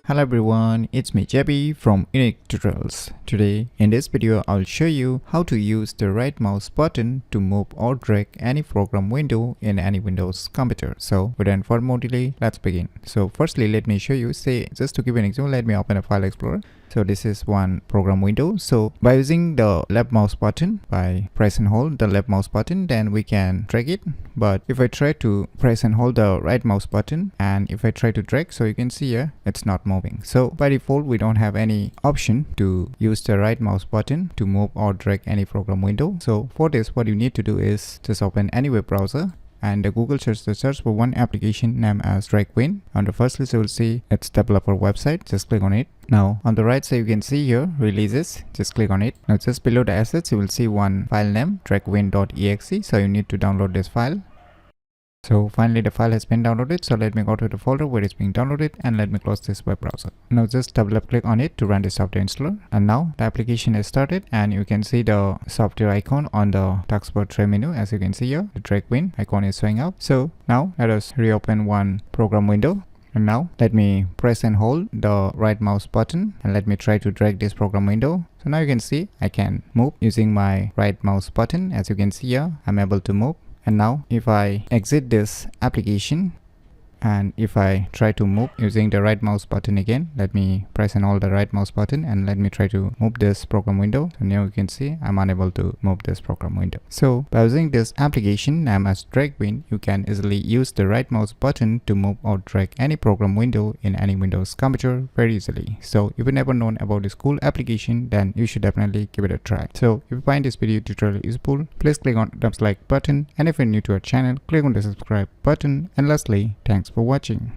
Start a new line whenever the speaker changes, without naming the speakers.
Hello everyone, it's me JB from UniqueTutorials. Today in this video I'll show you how to use the right mouse button to move or drag any program window in any Windows computer. So without further more delay, let's begin. So firstly let me show you, just to give an example, let me open a file explorer. So this is one program window. So by using the left mouse button, by press and hold the left mouse button, then we can drag it. But if I try to press and hold the right mouse button and if I try to drag, so you can see here it's not moving. So by default we don't have any option to use the right mouse button to move or drag any program window. So for this, what you need to do is just open any web browser and the Google search for one application named as DragWin. On the first list you will see its developer website. Just click on it. Now on the right side you can see here releases. Just click on it. Now just below the assets you will see one file name dragwin.exe. So you need to download this file. So finally the file has been downloaded. So let me go to the folder where it's being downloaded and let me close this web browser. Now just double click on it to run the software installer. And now the application is started and you can see the software icon on the taskbar tray menu. As you can see here, the DragWin icon is showing up. So now let us reopen one program window. And now let me press and hold the right mouse button and let me try to drag this program window. So now you can see I can move using my right mouse button. As you can see here, I'm able to move. And now if I exit this application and if I try to move using the right mouse button again, let me press and hold the right mouse button and let me try to move this program window. So now you can see I'm unable to move this program window. So by using this application named as DragWin, you can easily use the right mouse button to move or drag any program window in any Windows computer very easily. So if you never known about this cool application, then you should definitely give it a try. So if you find this video tutorial useful, please click on the thumbs like button, and if you're new to our channel, click on the subscribe button. And lastly, thanks for watching.